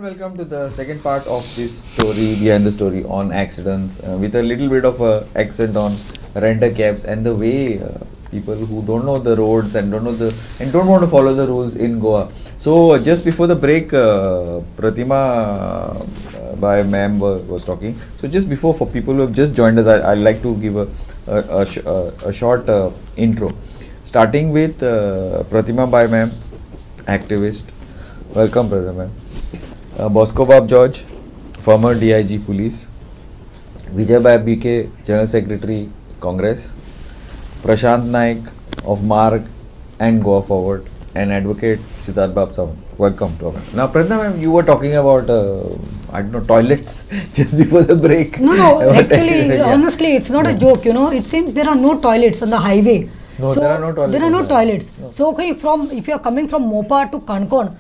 welcome to the second part of this story, behind the story on accidents, with a little bit of a accent on renter cabs and the way people who don't know the roads and don't want to follow the rules in Goa. So just before the break, Pratima by ma'am was talking. So just before, for people who have just joined us, I'd like to give a short intro, starting with Pratima by ma'am, activist. Welcome, Pratima ma'am. Bosco Bob George, former DIG Police. Vijay Bhai BK, General Secretary, Congress. Prashant Naik of Marg and Goa Forward, and Advocate Siddharth Bab Sawan. Welcome to our. Now, Pratima ma'am, you were talking about I don't know, toilets just before the break. No, actually, honestly, it's not a joke. You know, it seems there are no toilets on the highway. No, so there are no toilets. There are no toilets. No. So, okay, if you are coming from Mopa to Kankon,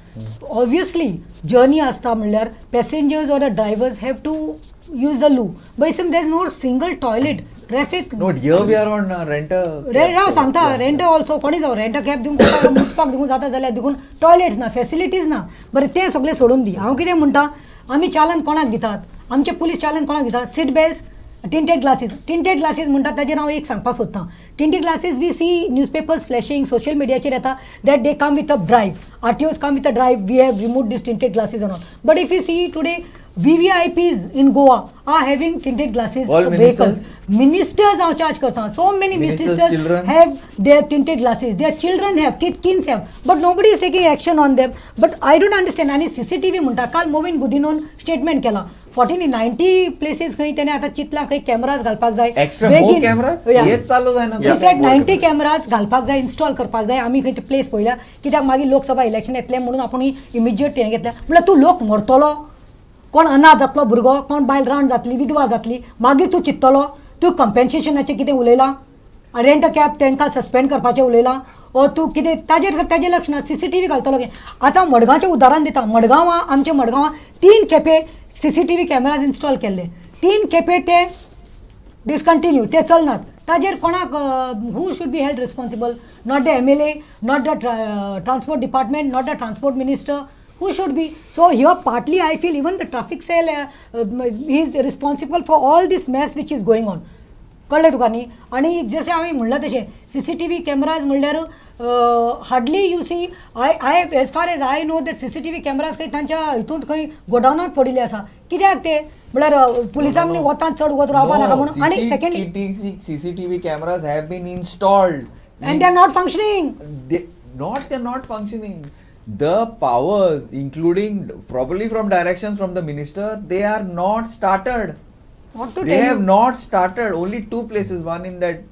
obviously, journey asta miller, passengers or the drivers have to use the loo. But it seems there's no single toilet. Traffic. No, here we are on renter. Renter also. What is our renter cab? Toilets na, facilities na. But ते सगळे सोडून दी. हांव कितें म्हणटा, आमी चालन कोणाक दितात? आमचे पुलीस चालन कोणाक दितात? सीट बेल्ट्स, tinted glasses म्हणतात ताजेर हांव एक सांगपाक सोदतां. Tinted glasses, we see newspapers flashing, social media चेर येता that they come with a bribe. RTOs come with a bribe. We have removed these tinted glasses and all. But if you see today, VVIPs in Goa are having tinted glasses vehicles. Ministers are charged karta. So many ministers have their tinted glasses. Their children have, kids have. But nobody is taking action on them. But I don't understand. Any CCTV म्हणटा काल मोविन गुदिनोन statement केला. 90 places खंय तेने आता चितला खंय cameras घालपाक जाय. Extra more cameras? हेच चालू जायना. He said 90 cameras घालपाक जाय, install करपाक जाय. आमी खंय प्लेस पयल्या कित्याक मागीर लोकसभा इलेक्शन येतले म्हणून आपण इमिजिएट हे घेतल्या. म्हणल्यार तू लोक मरतलो, कोण अनाथ जातलो भुरगो, कोण बायल रान जातली, विधवा जातली, मागीर तू चित्तलो, तू कंपेन्सेशनाचें कितें उलयला, रेंट कॅब तांकां सस्पेंड करपाचें उलयला, ओ तू कितें ताजेर लक्ष ना. CCTV घालतलो गे. आतां मडगांवचें उदाहरण दिता. आमच्या मडगांवां 3 खेपे CCTV कॅमेराज इन्स्टॉल केल्ले. 3 खेपे ते डिसकंटिन्यू, ते चलनात. ताजेर कोणाक who should be held responsible? Not the MLA, not the transport department, not the transport minister. Who should be? So here partly I feel even the traffic cell is responsible for all this mess which is going on. कळ्ळें तुका न्ही? आनी जशें हांवें म्हणलां तशें CCTV cameras म्हणल्यार hardly you see I as far as I know that CCTV cameras खंय तांच्या हितून खंय गोडावनात पडिल्ले आसा. कित्याक ते म्हळ्यार पुलिसांक वतांत चड वत रावपा नाका म्हणून. आनी secondly CCTV cameras have been installed and they are not functioning. They're not functioning. The powers, including probably from directions from the minister, they are not started. They have not started. Only 2 places, one in that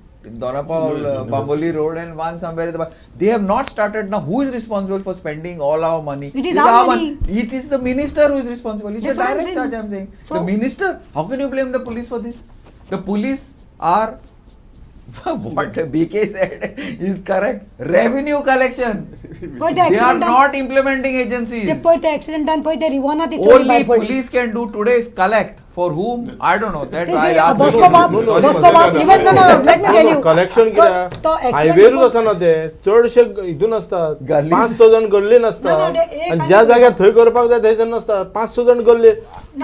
Donapal Bamboli Road and one somewhere at the back. They have not started. Now who is responsible for spending all our money? It is our money. It is the minister who is responsible. It's a direct charge, I'm saying. So, the minister, how can you blame the police for this? The police are what BK said is correct. Revenue collection. They are not implementing agencies. Only police can do today is collect. For whom? I don't know. That I ask. Bosco Bob, even no, let me tell you. Collection किया? Highway रूच आसा ना ते. चडशे हितून असतात. 500 जण गल्ले नसतात. आणि ज्या जाग्यार थंय करपाक जाय थंय नसतात. 500 जण गल्ले.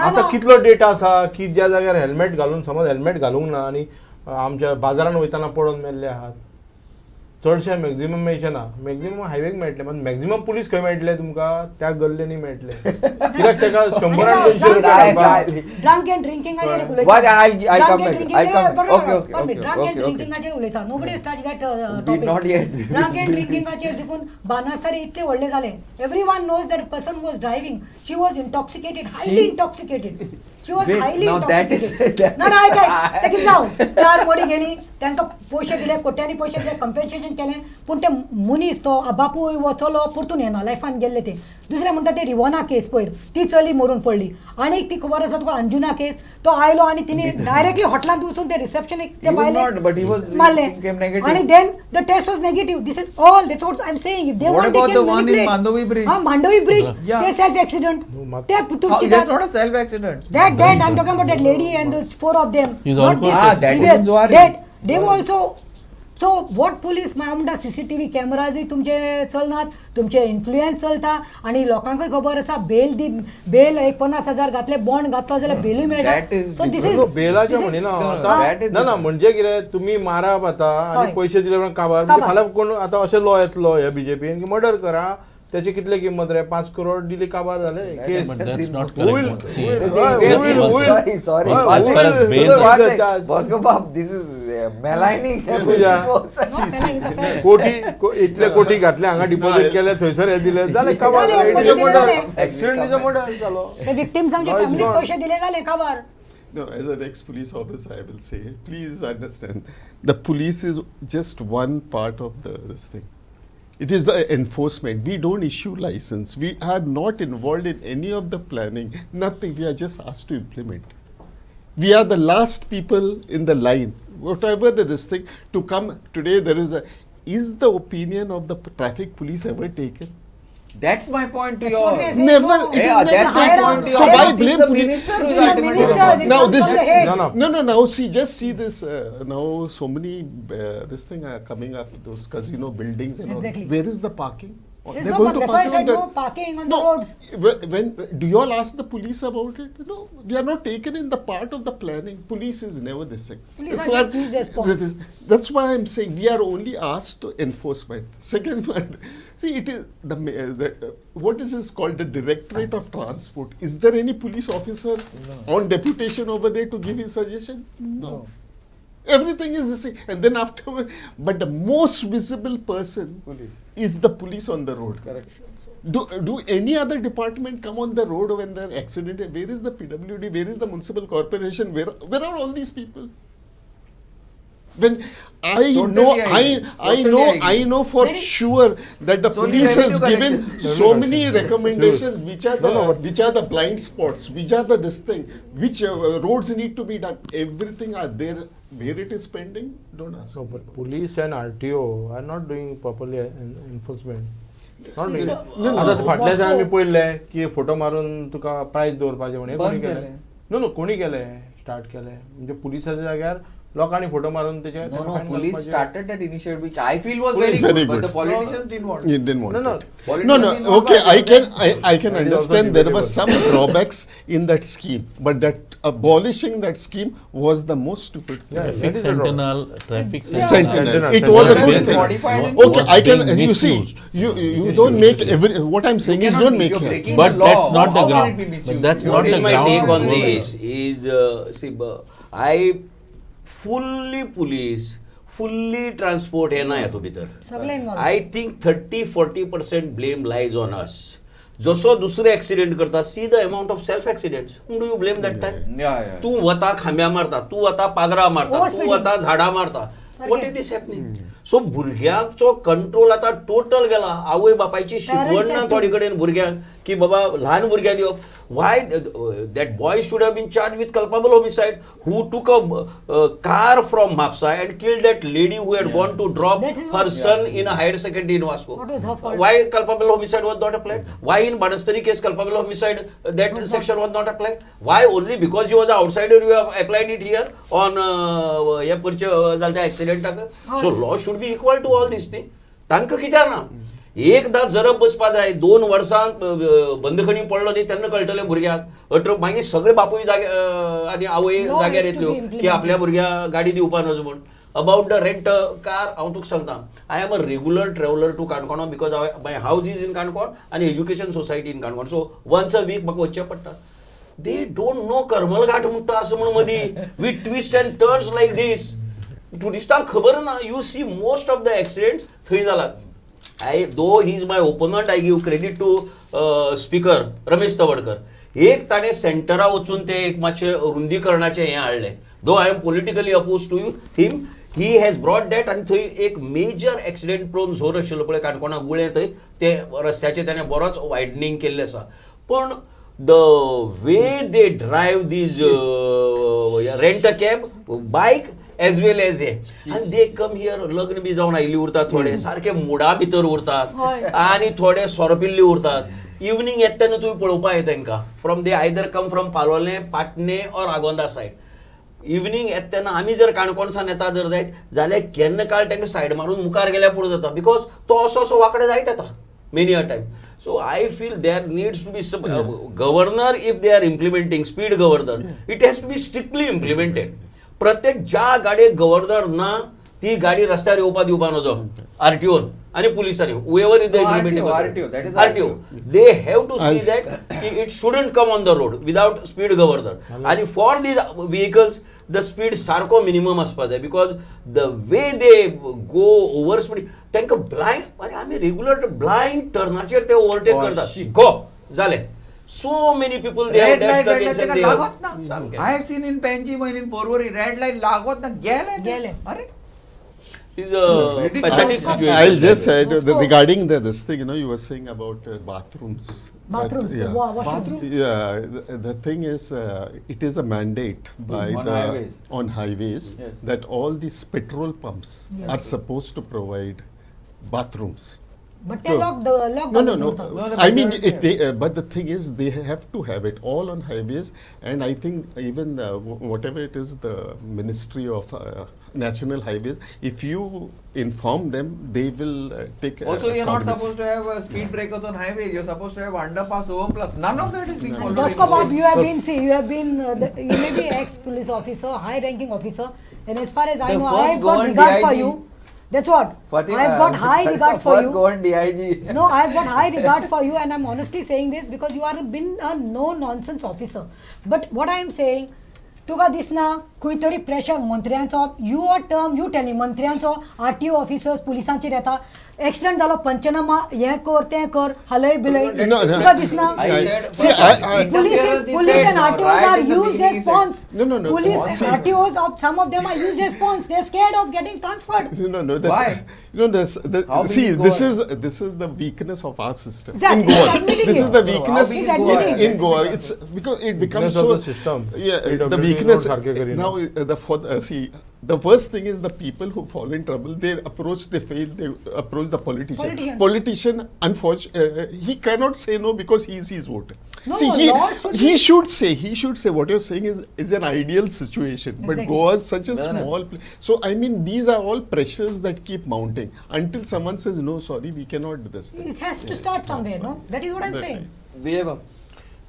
आता कितलो डेटा आसा की ज्या जाग्यार हेल्मेट घालून समज हेल्मेट घालूंक ना आणि आमच्या बाजारान वयताना पडून मेल्ले आहात. चडशे मॅक्झिमम मेळचे ना. मॅक्झिमम हायवेक मेळटले. पण मॅक्झिमम पुलीस खंय मेळटले तुमकां? त्या गल्लेनी मेळटले. कित्याक ताका 100 आणि 200 रुपया ड्रंक एंड ड्रिंकिंगाचेर उलयता. Nobody start that topic. Drunk and ड्रिंकिंगाचेर देखून बानासतारी इतले व्हडले जाले. Everyone knows that person was driving. She was intoxicated, highly intoxicated. She was highly intoxicated. No, I जाऊ 4 मोडी गेली, तांकां पयशे दिले, कोट्यांनी पयशे दिले, कंपेन्सेशन केलें. पूण ते मनीस तो बापूय वचलो परतून येना, लायफान गेल्ले ते. दुसरें म्हणटा ते रिवोना केस पयर, ती चली मरून पडली. आनी ती खबर आसा तुका अंजुना केस, तो आयलो आनी तिने डायरेक्टली हॉटेलांत वचून ते रिसेप्शनीक ते मारले. आनी then the test was negative. This is all. That's what I am saying. If they want, they can manipulate. Mandovi Bridge? Mandovi Bridge. They self accident. That's not a self accident. That I'm talking about that lady and those 4 of them. That is they also so what police हांव म्हणटा CCTV कॅमेराजूय तुमचे चलनात, तुमचे influence चलता आनी लोकांकूय खबर आसा बेल एक 50,000 घातले बॉन्ड घातलो जाल्यार बेलूय मेळटा. सो दिस इज बेलाचे म्हणिना ना म्हणजे कितें तुमी मारप आता आनी पयशे दिले म्हणून काबार म्हणजे फाल्यां कोण आतां अशें लॉ येतलो ह्या BJPन की मर्डर करा त्याची कितले किंमत रे 5 करोड दिली काबार झाले केस इतले कोटी घातले हांगा डिपॉझिट केले थंयसर हे दिले जाले काबार murder accident is a murder जालो विक्टिम्सांचे फॅमिलीक पयशे दिले जाले काबार. No, as an ex-police officer, I will say, please understand, the police is just one part of this thing. It is the enforcement. We don't issue license. We are not involved in any of the planning. Nothing. We are just asked to implement. We are the last people in the line. Whatever this thing to come today, is the opinion of the traffic police ever taken? That's my point to your. Never. That's my point to your. So why blame police? Now this. No. Now just see this. Now so many this thing are coming up. Those casino buildings and all. Where is the parking? They're going to parking on the roads. When do you all ask the police about it? No, we are not taken in the part of the planning. Police is never this thing. That's why I'm saying we are only asked to enforcement. Second one, see it is what is this called, the Directorate of Transport? Is there any police officer on deputation over there to give his suggestion? No. Everything is the same. And then afterwards, but the most visible person is the police on the road. Correct. Do any other department come on the road when there is accident? Where is the PWD? Where is the municipal corporation? Where are all these people? When I know for sure that the police has given so many recommendations which are the blind spots, which are this thing, which roads need to be done. Everything are there. Where it is pending, don't ask. So, but police and RTO are not doing properly enforcement. Not doing. आता फाटल्या दिसांनी आमी पळयल्ले की photo मारून तुका prize दवरपाचे म्हण कोणी केले? नो कोणी केले स्टार्ट केले म्हणजे पुलिसाच्या जाग्यार लोकांनी फोटो मारून त्याचे police started that initiative which I feel was very good, but the politicians didn't want. It didn't want. No. Okay, I can understand there were some drawbacks in that scheme, but that abolishing that scheme was the most stupid thing. Traffic Sentinel. It was a good thing. Okay, I can. You see, you don't make what I'm saying is don't make it. But that's not the ground. But that's not the my ground. take on this is I fully transport हे ना येतो भितर. I think 30-40% blame lies on us. जसो दुसरे accident करता, see the amount of self accidents. Do you blame that time? तू वता खांब्या मारता, तू वता पागरा मारता, तू वता झाडा मारता. What is this happening? So भुरग्यांचो कंट्रोल आता टोटल गेला. आवय बापायची शिकवण ना थोडी कडेन भुरग्यांक की बाबा ल्हान भुरग्यांक दिवप. Why that boy should have been charged with culpable homicide who took a car from Mapsa and killed that lady who had gone to drop her son in a higher secondary in Vasco. Why culpable homicide was not applied? Why in Banastari case culpable homicide that section was not applied? Why only because he was an outsider you have applied it here on accident? So law should be equal to all these things. तांकां कित्याक ना? एकदा जरब बसपा जाय. 2 वर्सां बंदखणी पडलो न्ही तेन्ना कळटलें भुरग्याक. अठरो मागीर सगळे बापूय आनी आवय जाग्यार येतल्यो की आपल्या भुरग्याक गाडी दिवपा नजो म्हण. अबाउट द रेंट कार हांव तुका सांगता. I am a regular traveller to काणकोणा because my house is in Canacona आनी education society in Canacona. So once a week म्हाका वचचें पडटा. They don't know Karmal Ghat म्हणटा असं म्हण मदीं with twist and turns like this. टुरिस्टांक खबर ना. You see most of the accidents थंय जालात. though he is my opponent, I give credit to speaker Ramesh Tawadkar. एक ताणे सेंटरा वचून ते एक मातशे रुंदीकरणाचे हे हाडले. though I am politically opposed to him, he has brought that. आणि थंय एक मेजर एक्सिडेंट प्रोन झोन आशिल्लो पळय काणकोणा गुळे थंय ते रस्त्याचे त्याने बरोच वायडनिंग केल्ले आसा. पण the way they drive these rent a cab bike as well as and they come here लग्न बी जाऊन आयली उरतात थोडे सारखे मुडा भितर उरतात आणि थोडे सोरपिल्ली उरतात. इवनिंग येता तेन्ना तुम्ही पळोवपा येता तांकां from they either come from Palolem, Patnem और आगोंदा सायड. इवनिंग येता तेन्ना आमी जर काणकोणसान येता जर जायत जाल्यार केन्ना काळ तांकां सायड मारून मुखार गेल्यार पुरो जाता बिकॉज तो असो वांकडे जायत येता many a time. So I feel there needs to be some governor if they are implementing speed governor. It has to be strictly implemented. प्रत्येक ज्या गाडयेक गव्हर्नर ना ती गाडी रस्त्यार येवपा दिवपा नजो RTO आणि पुलिसांनी whoever is the implementing RTO they have to see that it shouldn't come on the road without speed governor. And for these vehicles the speed सारको minimum असपा जाय because the way they go over speed तांकां blind आणि आमी regular blind टर्नाचेर ते overtake करतात गो जाले. So many people they have dashed against and they I have seen in Panjim and in Porvorim red light lagot na gele. It's a pathetic situation. I'll just say regarding this thing, you were saying about bathrooms. Bathrooms, washrooms. Yeah, the thing is, it is a mandate by on highways that all these petrol pumps are supposed to provide bathrooms. But they lock the No. I mean, but the thing is, they have to have it all on highways, and I think even whatever it is, the Ministry of National Highways, if you inform them, they will take. Also, you're not supposed to have speed breakers on highways. You're supposed to have underpass, overpass. None of that is being followed. Daskobab, you have been, you may be ex-police officer, high-ranking officer, and as far as I know, I have got regards for you. That's what. I have got high regards for you. First go on DIG. No, I have got high regards for you, and I'm honestly saying this because you are been a no-nonsense officer. But what I am saying, तुका दिसना खंय तरी pressure मंत्र्यांचो your term you tell me मंत्र्यांचो RTO officers पुलिसांचेर येता accident जालो पंचनामा हे कर तें कर हलय बिलय तुका दिसना police and RTOs are used as pawns. No. Police and RTOs of some of them are used as pawns. They're scared of getting transferred. No. Why? This is the weakness of our system Exactly. in Goa. This is the weakness in Goa. It's because it becomes so. The system. Yeah, the weakness. Now, the worst thing is the people who fall in trouble. They approach the politician. Politician, unfortunately, he cannot say no because he is his voter. No, he should say what you're saying is an ideal situation. Exactly. But Goa is such a small place. So I mean, these are all pressures that keep mounting until someone says no, sorry, we cannot do this thing. It has to start somewhere, no? That is what I'm saying.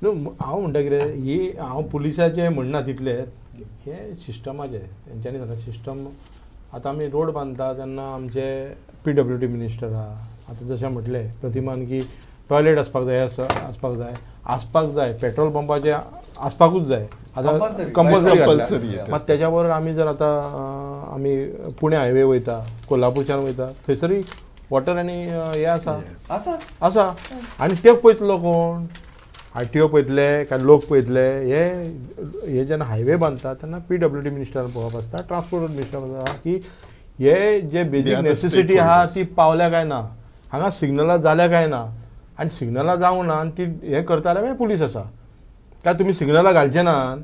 No हांव म्हणटा कितें ही हांव पुलिसाचें म्हणना तितले हे सिस्टमाचें तेंच्यांनी सांगता system आतां आमी रोड बांदता तेन्ना आमचे PWD मिनिस्टर आहा आतां जशें म्हटलें प्रतिमान की टॉयलेट आसपाक जाय पेट्रोल पंपाचे आसपाकूच जाय आतां कंपल्सरी मात तेच्या बरोबर आमी जर आतां आमी पुणे हायवे वयता कोल्हापूरच्यान वयता थंयसरी वॉटर आनी हे आसा आनी ते पळयतलो कोण RTO पळयतले काय लोक पळयतले हे जेन्ना हायवे बांदता तेन्ना PWD मिनिस्टरान पळोवप आसता ट्रान्सपोर्ट मिनिस्टर आसा की हे जे बेजीक नेसेसिटी आहा ती पावल्या काय ना हांगा सिग्नलां जाल्या काय ना आनी सिग्नलां जावंक ना आनी ती हे करता जाल्यार मागीर पुलीस आसा काय तुमी सिग्नलां घालचे ना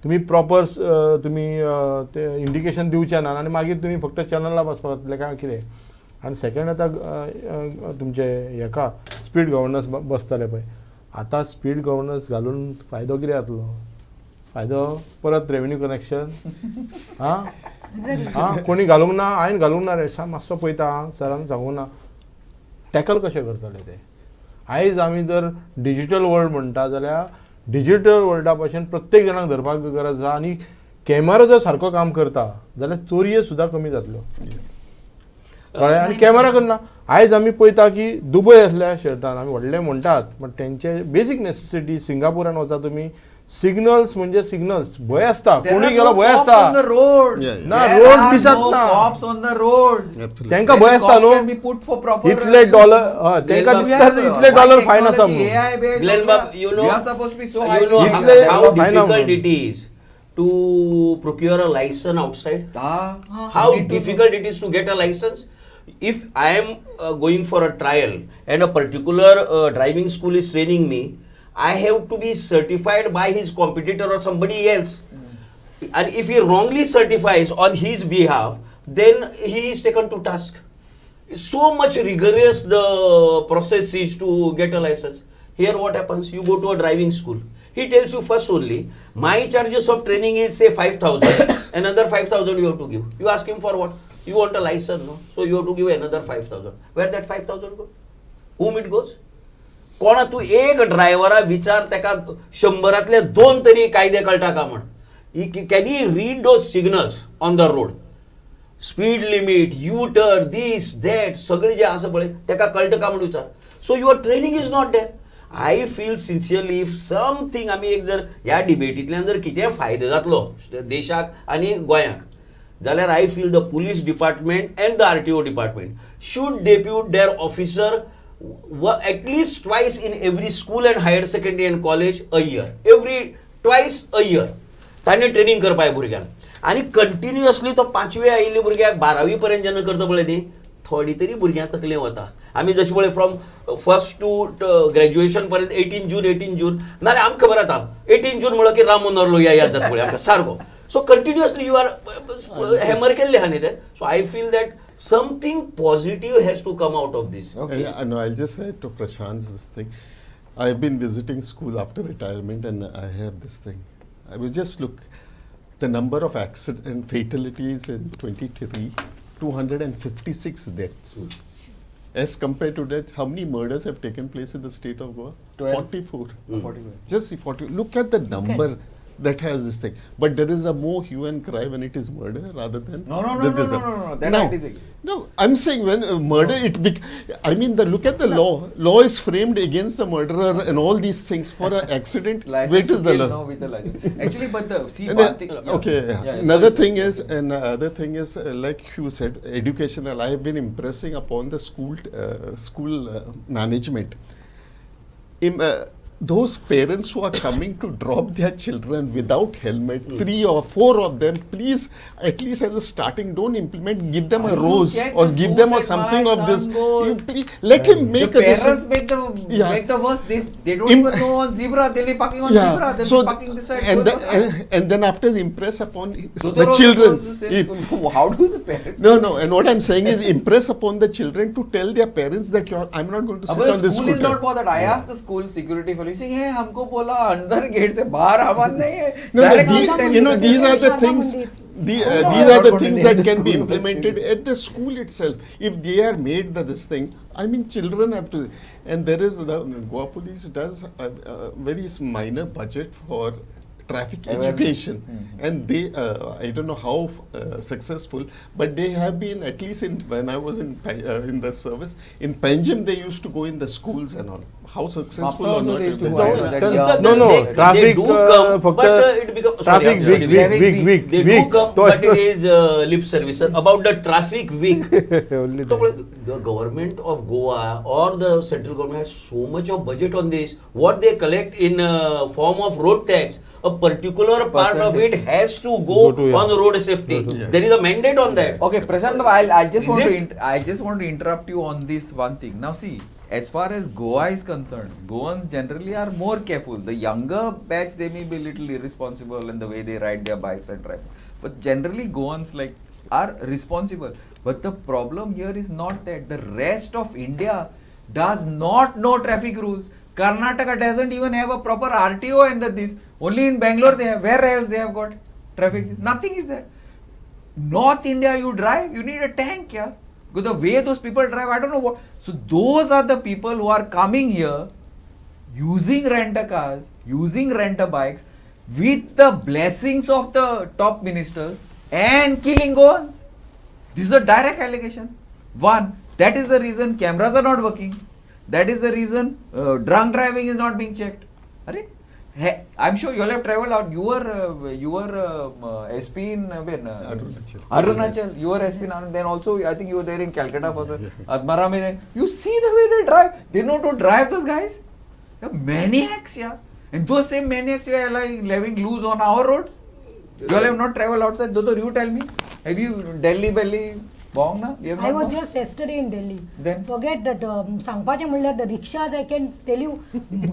तुमी प्रॉपर तुमी ते इंडिकेशन दिवचे ना आनी मागीर तुमी फक्त चॅनलां बसपाक काय कितें आनी सेकंड आतां तुमचे हेका स्पीड गव्हर्नन्स बसतले पळय आतां स्पीड गव्हर्नन्स घालून फायदो कितें जातलो फायदो परत रेव्हेन्यू कनेक्शन कोणी घालूंक ना हांवें घालूंक ना रे मातसो पळयता सरान सांगूंक ना टॅकल कशें करतले ते आयज आमी जर डिजिटल वर्ल्ड म्हणटा जाल्यार डिजिटल वर्ल्डा भशेन प्रत्येक जाणांक धरपाक गरज आसा आनी कॅमेरा जर सारको काम करता जाल्यार चोरये सुद्दां कमी जातल्यो कळ्ळें आनी कॅमेरा करना आयज आमी पळयता की दुबय असल्या शहरान आमी व्हडले म्हणटात बट तेंचे बेजीक नेसेसिटी सिंगापुरान वचा तुमी सिग्नल्स म्हणजे सिग्नल्स भंय आसता कोणी गेलो भंय आसता ना रोड दिसत ना तांकां भंय आसता न्हू इतले डॉलर तांकां दिसता इतले डॉलर फायन आसा म्हणून to procure a license outside. How difficult it is to get a license. If I am going for a trial and a particular driving school is training me, I have to be certified by his competitor or somebody else. And if he wrongly certifies on his behalf, then he is taken to task. So much rigorous the process is to get a license. Here what happens, you go to a driving school. He tells you first only, my charges of training is say 5,000, another 5,000 you have to give. You ask him for what? You want a license, no? So you have to give another 5,000. Where that 5,000 go? Whom it goes? कोणा तू एक ड्रायव्हरा विचार तेका 100तले 2 तरी कायदे कळटा का म्हण can he read those signals on the road speed limit U turn this that सगळे जे आसा पळय तेका कळटा का म्हण विचार so your training is not that I feel sincerely if something आमी एक जर ह्या डिबेटींतल्यान जर कितें फायदो जातलो देशाक आनी गोंयाक जाल्यार I feel the police department and द RTO department should depute their officer at least twice in every school and higher secondary and college a year. Twice a year. ताने ट्रेनिंग करपाय भुरग्यांक आनी कंटिन्युअसली तो 5वी आयिल्ले भुरग्याक 12वी पर्यंत जेन्ना करता पळय न्ही थोडी तरी भुरग्यां तकलें वता आमी जशें पळय फ्रॉम फर्स्ट टू ग्रॅज्युएशन पर्यंत 18 जून नाल्यार आमकां खबर आसा 18 जून म्हणलो की राम मनोहर याद जाता पळय आमकां सारको so continuously you are hammer केल्ले आहा न्ही ते so I feel that something positive has to come out of this. Okay. No, I'll just add to Prashant's this thing. I've been visiting school after retirement and I have this thing. I will just look the number of accident and fatalities in 23, 256 deaths. As compared to that, how many murders have taken place in the state of Goa? 44. 44. Just 40. Look at the number. Okay. That has this thing, but there is a more hue and cry when it is murder rather than no. That no, I disagree. No, I'm saying when murder I mean look at the law. Law is framed against the murderer and all these things for an accident. Wait is the law? No, with the license. Actually, but the one thing. Okay. Yeah, another thing is like Hugh said, educational. I have been impressing upon the school management. Those parents who are coming to drop their children without helmet, 3 or 4 of them, please, at least as a starting, don't implement, give them a rose or give them or something of this. Please, let him make the parents make the worst. They don't even know on zebra. They'll be parking on zebra. They'll be parking this side. And then after impress upon the children. How do the parents? No. And what I'm saying is impress upon the children to tell their parents that I'm not going to sit on this school scooter. Is not bothered. I asked the school security for saying, hey, हमको बोला अंदर gate से बाहर आवाज नहीं है. These are the things. These are the things that can be implemented at the school itself. If they are made this thing, I mean, children have to. And there is the Goa Police does a very minor budget for traffic education, and they I don't know how successful, but they have been, at least when I was in the service in Panjim, they used to go in the schools and all. How successful or not? No. Traffic traffic week. They do come, but it is lip service. About the traffic week, the government of Goa or the central government has so much of budget on this. What they collect in form of road tax, a particular part of it has to go on road safety. There is a mandate on that. Okay, Prashant, I just want to interrupt you on this one thing. Now see, as far as Goa is concerned, Goans generally are more careful. The younger batch, they may be a little irresponsible in the way they ride their bikes and drive. But generally Goans are responsible. But the problem here is not that. The rest of India does not know traffic rules. Karnataka doesn't even have a proper RTO and this. Only in Bangalore they have. Where else they have got traffic? Nothing is there. North India, you drive, you need a tank, yeah. Because the way those people drive, I don't know what. So those are the people who are coming here, using rent-a-cars, using rent-a-bikes, with the blessings of the top ministers and killing Goans. This is a direct allegation. One, that is the reason cameras are not working. That is the reason drunk driving is not being checked. I'm sure you all have traveled out. You were SP in Arunachal. You were SP in Arunachal. Then also, I think you were there in Calcutta for the Admara. You see the way they drive. They know to drive, those guys. They're maniacs, yeah. And those same maniacs are living loose on our roads. You all have not traveled outside. Dodo, you tell me. Have you Delhi belly? Wrong na? We have I not was gone. just yesterday in Delhi. Then? Forget that सांगपाचें म्हणल्यार the rickshaws I can tell you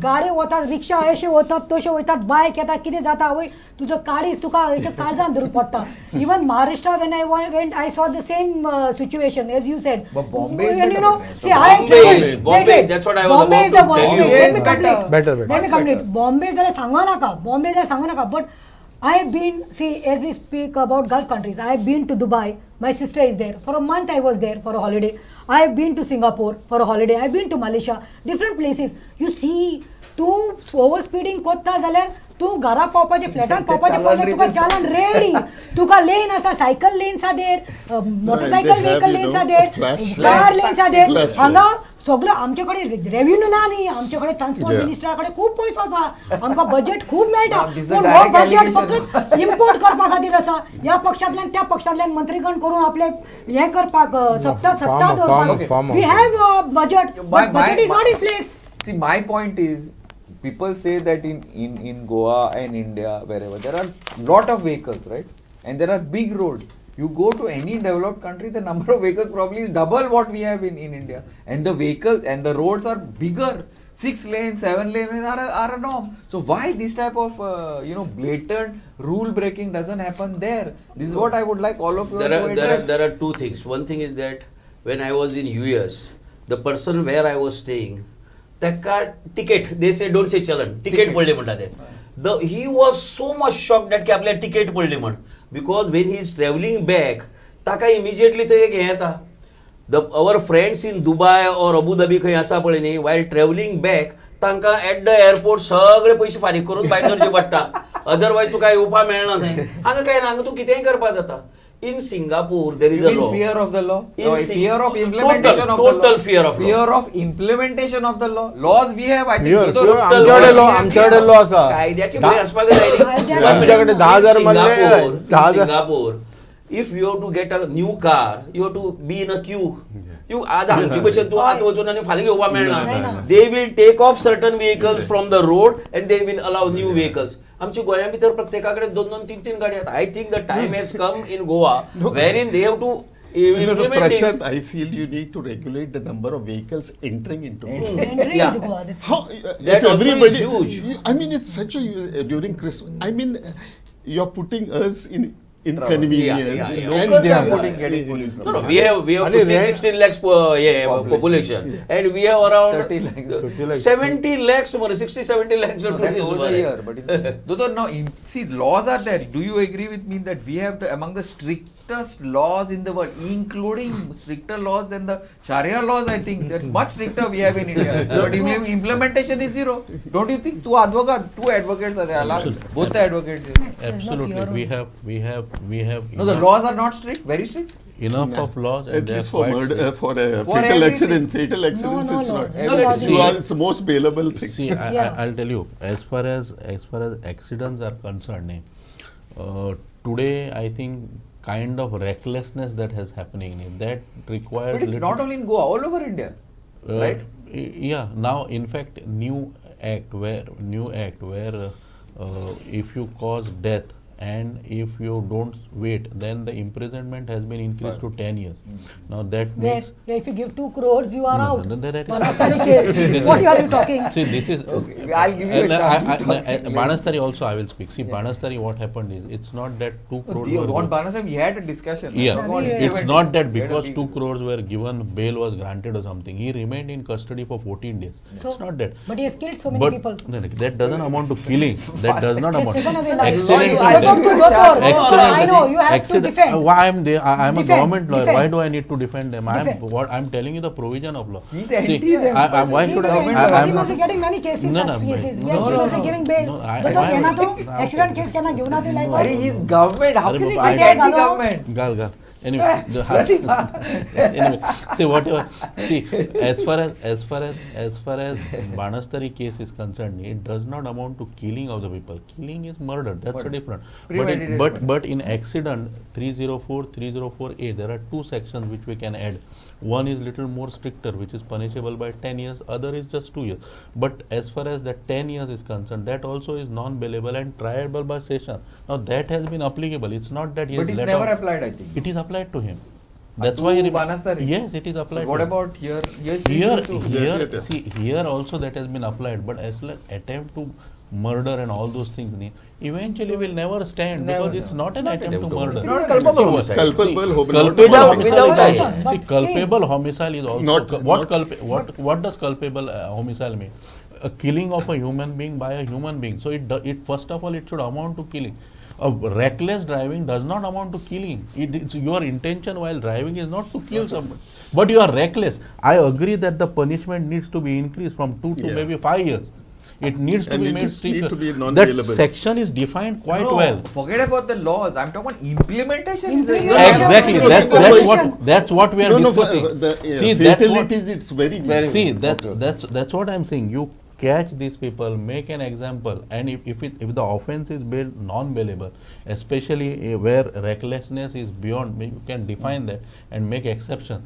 गाडी वतात रिक्षा अशे वतात तशे वतात bike येता कितें जाता आवय तुजो काळीज तुका काळजान धरून पडटा. Even Maharashtra when I went I saw the same situation as you said. But Bombay is and you better know than see I Bombay, that's what I was Bombay about is the to worst. tell you. Let me Yes, complete. better. Let me complete. Bombay जाल्यार सांगो नाका. Bombay जाल्यार सांगो नाका. But I have been, see, as we speak about Gulf countries, I have been to Dubai. My sister is there. For a month I was there for a holiday. I have been to Singapore for a holiday. I have been to Malaysia. Different places. You see, तूं over speeding कोत्ता जाल्यार तूं घरा पावपाचें फ्लॅटान पावपाचें पडलें तुका चालन ready तुका लेन आसा सायकल लेन्स देर मोटरसायकल व्हेकल लेन्स देर कार लेन्स देर हांगा सगळं आमचे कडेन रेव्हेन्यू ना न्ही आमचे कडेन ट्रान्सपोर्ट मिनिस्टरा कडेन खूब पयसो आसा आमकां बजेट खूब मेळटा पूण हो बजेट फकत इम्पोर्ट करपा खातीर आसा ह्या पक्षांतल्यान त्या पक्षांतल्यान मंत्रीगण करून आपले हें करपाक सत्ता दवरपाक we have budget but budget is not is place. See, my point is, people say that in Goa and India, wherever, there are lot of vehicles, right? And there are big roads. You go to any developed country, the number of vehicles probably is double what we have in India. And the vehicles and the roads are bigger. 6 lanes, 7 lanes are a norm. So why this type of blatant rule breaking doesn't happen there? This is what I would like all of you to address. There are two things. One thing is that when I was in US, the person where I was staying, ताका ticket, they say don't say chalan, ticket पडले म्हणटा ते. He was so much shocked that की आपल्या ticket पडले म्हण because when he is traveling back, ताका immediately थंय एक हें येता. Our friends in Dubai or Abu Dhabi खंय आसा पळय न्ही while traveling back तांकां at the airport सगळे पयशे फारीक करून भायर सरचे पडटा. Otherwise तुका येवपा मेळना थंय. हांगा काय ना हांगा तू कितेंय करपा जाता. In Singapore, there is a law. Fear of the law? Fear of implementation total, of the law? Total fear of law. Fear of implementation of the law? Laws we have, I think. आमच्याकडे law असा कायद्याची भय आसपाक जाय. आमच्याकडे 10,000 म्हणले Singapore, if you have to get a new car, you have to be in a queue. You आज हांगची भशेन तूं आत वचून आनी फाल्यां घेवपा मेळना. They will take off certain vehicles from the road and they will allow new vehicles. आमच्या गोंया भितर प्रत्येकाकडे 2-2, 3-3 गाडी आसा. I think the time has come in Goa wherein they have to the pressure, I feel you need to regulate the number of vehicles entering into Goa. Into Goa. How, that also everybody, is huge. I mean, it's such a during Christmas. I mean, you're putting us in inconvenience. Yeah. And Locals they are are putting getting police. No, we have 15-16 lakhs population, and we have around 30 lakhs. 70 lakhs, 60-70 lakhs. No, that's over the year. But now, see, laws are there. Do you agree with me that we have among the strictest laws in the world, including stricter laws than the Sharia laws? I think that much stricter we have in India. But implementation is zero. Don't you think? Two advocates are there. Both the advocates. Absolutely, we have. No, the laws are not strict. Very strict. Enough of laws, and at least for murder, for a For fatal everything. accidents, No, it's not. no. It's the most bailable thing. See, I'll tell you, as far as accidents are concerned, today I think kind of recklessness that has happening that requires. But it's not only in Goa, all over India, right? Yeah. Now, in fact, new act where if you cause death and if you don't wait, then the imprisonment has been increased to 10 years. Now that makes. If you give 2 crores, you are out. No, that is- What are you talking? See, this is. Okay, I'll give you a chance. Banastari also I will speak. See, Banastari, what happened is, it's not that 2 crores. were On given. Banasam, we had a discussion. Yeah, Yeah. it's not that because 2 crores were given, bail was granted or something. He remained in custody for 14 days. So, It's not that. But he has killed so many But people. no, that doesn't amount to killing. That does not He has amount. taken away lives. Accidents. I know, you have to defend. Why I'm there? I'm a Defend, government lawyer. defend. Why do I need to defend them? Defend. I'm telling you the provision of law. He's See, anti them. why should I? He must be getting many cases, No, such no, cases. no, We are supposed to be giving bail. no, But why केना would- तो accident case केना घेऊन आते like Are he's government. How Arre can he Baba, be I- anti-government? Gal. Anyway, anyway, see whatever. See, as far as Banastari case is concerned, it does not amount to killing of the people. Killing is murder. That's a different. But in accident 304A, there are 2 sections which we can add. One is little more stricter, which is punishable by 10 years. Other is just 2 years. But as far as that 10 years is concerned, that also is non-bailable and triable by session. Now that has been applicable. It's not that he But is it's let never off. applied, I think. It is applied to him. That's why Banastari. yes, it is applied. But what to- about here? Yes, here, too. here, see, here also that has been applied, but as like attempt to murder and all those things, eventually will never stand because it's not an attempt to murder. It's not culpable homicide. Culpable Culpable homicide without is reason. see, But still- culpable homicide is also Not- what does culpable homicide mean? A killing of a human being by a human being. So it first of all it should amount to killing. A reckless driving does not amount to killing. It's your intention while driving is not to kill someone, but you are reckless. I agree that the punishment needs to be increased from 2 to maybe 5 years. It needs to And be it made need stricter. to be That non-bailable. section is defined quite No, well. forget about the laws. I'm talking about implementation. Exactly. No, That's what we are discussing. See, that's what, fatalities, it's very see, that's what I'm saying. You catch these people, make an example, and if the offense is non-bailable, especially where recklessness is beyond, you can define that and make exceptions.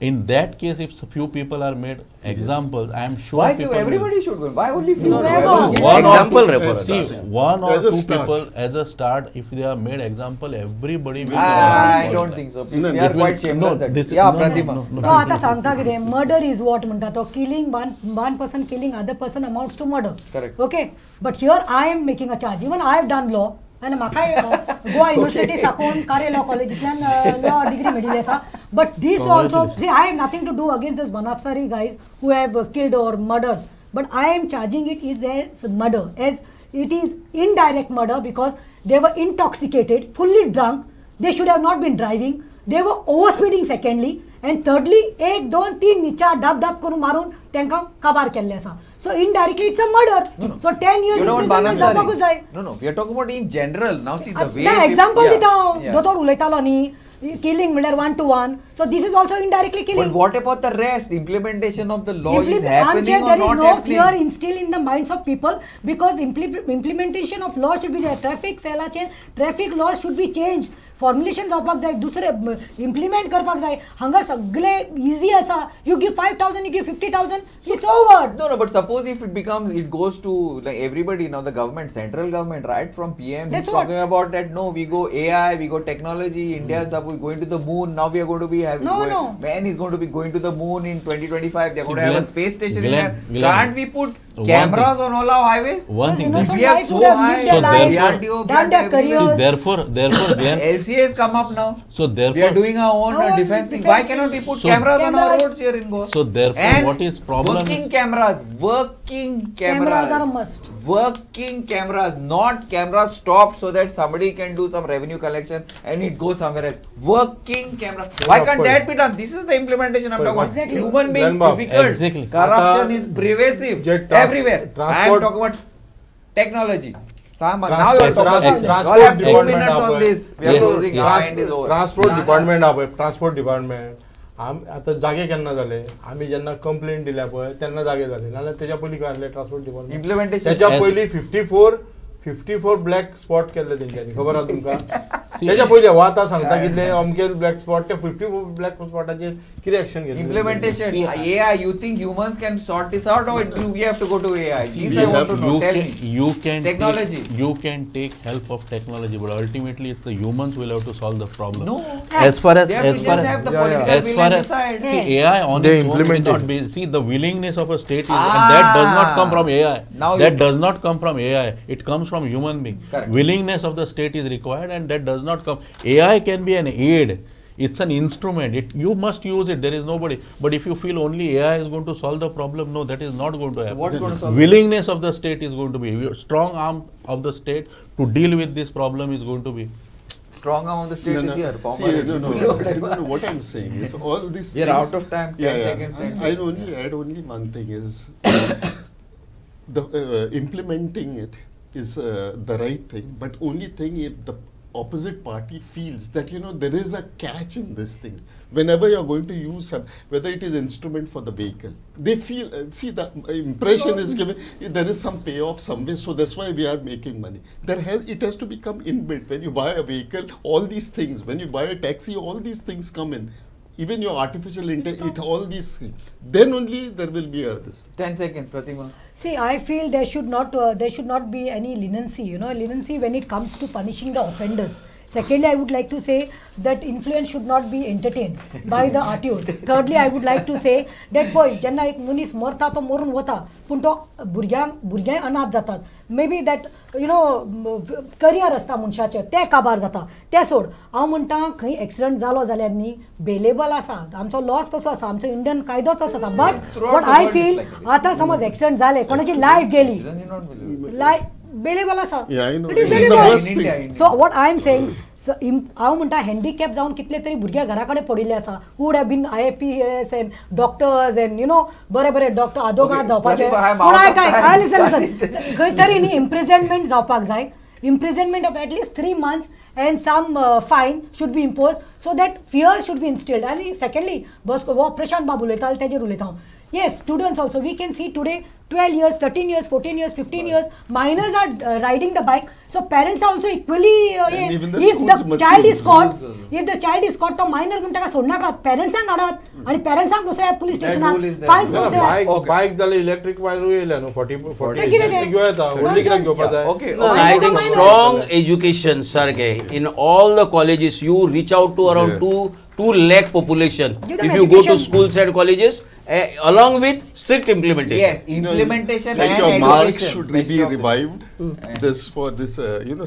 In that case, if few people are made examples, I am sure Why people few? Everybody should go. Why only few? Whoever. one Example or two, refer. see, one or As a two start. people as a start, if they are made example, everybody will. I don't think so. No, We it are will- quite shameless. no, That this is- yeah, no, Pratima. no. So आता सांगता कितें murder is what म्हणटा तो killing one person killing other person amounts to murder. Correct. Okay, but here I am making a charge. Even I have done law. And म्हाका Goa university साकून कार्य law कॉलेजींतल्यान law degree मेळिल्ली आसा. But this also, see, I have nothing to do against those Banatsari guys who have killed or murdered. But I am charging it is as murder, as it is indirect murder because they were intoxicated, fully drunk. They should have not been driving. They were overspeeding secondly. And thirdly, 1, 2, 3 चार dub करून मारून तांकां काबार केल्ले आसा. So indirectly it's a murder. So 10 years You know what imprisonment जावपाकूच जाय. No. We are talking about in general. Now see the way. ना example people- दिता yeah. दोतोर उलयतालो न्ही killing म्हणल्यार 1 to 1. So this is also indirectly killing. But what about the rest? Implementation of the law is I'm happening saying or there is not no happening? fear instilled in the minds of people because implementation of law should be there. Traffic laws should be changed. Formulation जावपाक जाय दुसरे implement करपाक जाय हांगा सगळे easy आसा. You give 5,000, you give 50,000, it's over. No, but suppose if it goes to like everybody now, the government, central government, right from PM, That's he's what. talking about that. No, we go AI, we go technology. India is we're going to the moon. Now we are going to be having. No. Man is going to be going to the moon in 2025. They're See, going to have a Glenn- space station Glenn- in there. Glenn. Can't we put One cameras thing. on all our highways? One thing. Innocent we are lives so would have high. lived their So lives, DRDO, done their blood, everything. careers. See, therefore, Glenn. LCA has come up now. So therefore, We are doing our own Our own defense thing. defense Why thing. cannot we put So- cameras on our Cameras. roads here in Goa? So therefore, And what is problem? working cameras, working Cameras are a must. working cameras, not cameras stopped so that somebody can do some revenue collection and it goes somewhere else. Working camera. Why can't that be done? This is the implementation I'm talking about. Exactly. Human beings Glenn Bob. difficult. Exactly. Corruption Ata is pervasive jet trans- everywhere. I am transport- talking about technology. Now you are Transport- talking. transport You all have 2 department minutes on आपण- this. We are Yes. closing. Yes. Our end is over. Transport department हा पळय transport department आता जागे केन्ना जाले आम्ही जेन्ना complaint दिल्या पळय तेन्ना जागे जाले नाल्यार तेच्या पयलीं काय जालें ट्रान्सपोर्ट डिपार्टमेंट Implementation. त्याच्या Yes. पयलीं 54 ब्लॅक स्पॉट केल्ले तेंच्यांनी खबर आहा तुमकां तेच्या पयलीं हो आतां सांगता कितले अमके ब्लॅक स्पॉट ते 54 ब्लॅक स्पॉटाचेर कितें एक्शन घेतली Implementation. See, AI. You think humans can sort this out, or do we have to go to AI? This we I want to have- know. Tell me. you can Technology. you can take help of technology, but ultimately it's the humans will have to solve the problem. No. As far as They have to just have the political as will far and as decide. see AI on They its own implement will not it. be, see the willingness of a state is, and that does not come from AI. Now That you- does not come from AI. It comes from human being. Correct. Willingness of the state is required, and that does not come. AI can be an aid. It's an instrument. You must use it. There is nobody. But if you feel only AI is going to solve the problem, no, that is not going to happen. What's going to solve? Willingness of the state is going to be strong arm of the state to deal with this problem is going to be. Strong arm of the state is here. See, Former. what I'm saying is all these We are things- out of time. 10 seconds. 10 I'll only add only one thing is the implementing it is the right thing, but only thing if the opposite party feels that there is a catch in these things. Whenever you're going to use some, whether it is instrument for the vehicle, they feel see the impression is given there is some payoff somewhere, so that's why we are making money. It has to become inbuilt. When you buy a vehicle, all these things. When you buy a taxi, all these things come in. Even your artificial intelligence, all these things. Then only there will be this. 10 seconds, Pratima. See, I feel there should not be any leniency. Leniency when it comes to punishing the offenders. Secondly, I would like to say that influence should not be entertained by the RTOs. Thirdly, I would like to say that boy, जेन्ना एक मनीस मरता तो maroon वता, पूण तो भुरग्यांक अनाथ जातात. Maybe that करियर आसता मनशाचें तें काबार जाता. तें सोड. हांव म्हणटा खंय एक्सिडंट जालो जाल्यार न्ही बेलेबल आसा. आमचो लॉस तसो आसा, आमचो इंडियन कायदो तसो आसा. बट वॉट आय फील आतां समज एक्सिडंट जालें, कोणाची लायफ गेली, बेलेबल आसा. It is bailable. So what I am saying, हांव म्हणटा हँडिकॅप जावन कितले तरी भुरगे घरा कडेन पडिल्ले आसा. Would have been IAPS and doctors and बरे डॉक्टर आदोगाद जावपाचे. पूण काय लिसन खंय तरी न्ही इम्प्रिझनमेंट जावपाक जाय. Imprisonment of at least 3 months and some fine should be imposed so that fear should be instilled. And secondly, Prashant Babu yes, students also, we can see today 12 years, 13 years, 14 years, 15 years, minors are riding the bike. So parents are also equally, if the child is caught, तो minor म्हणटा सोडनाकात, parents सांग हाडात आणि parents सांग बसयात police station fines बसयात. Bike जाले electric bike येयला न्हू 40 घेऊन येता व्हडली कित्याक घेवपाक जाय. Okay, I think strong education sarge in all the colleges you reach out to around 2 lakh population if you go to schools and colleges along with strict implementation. Yes, implementation like and your marks education, should be revived. This for this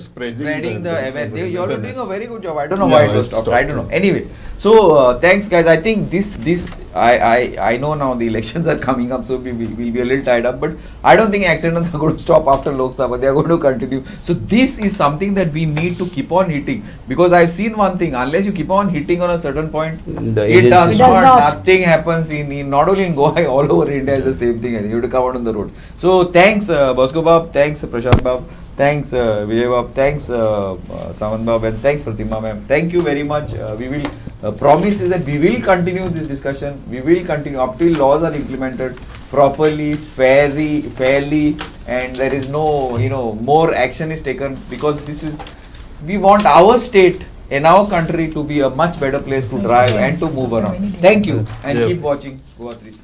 spreading the awareness. You are doing a very good job. I don't know why it was stopped. I don't know. Anyway, so thanks guys. I think this I know now the elections are coming up, so we'll be a little tied up. But I don't think accidents are going to stop after Lok Sabha. They are going to continue. So this is something that we need to keep on hitting, because I've seen one thing: unless you keep on hitting on a certain point, it does not. Nothing happens in not only in Goa, all over India is the same thing. You have to come out on the road. So thanks Bosco Bab, thanks Prashant Bab, thanks Vijay Bab, thanks Samant Bab, and thanks Pratima ma'am. Thank you very much. We will promise is that we will continue this discussion. We will continue up till laws are implemented properly, fairly, and there is no more action is taken, because we want our state in our country to be a much better place to drive and to move around. Thank you, and keep watching Goa 360.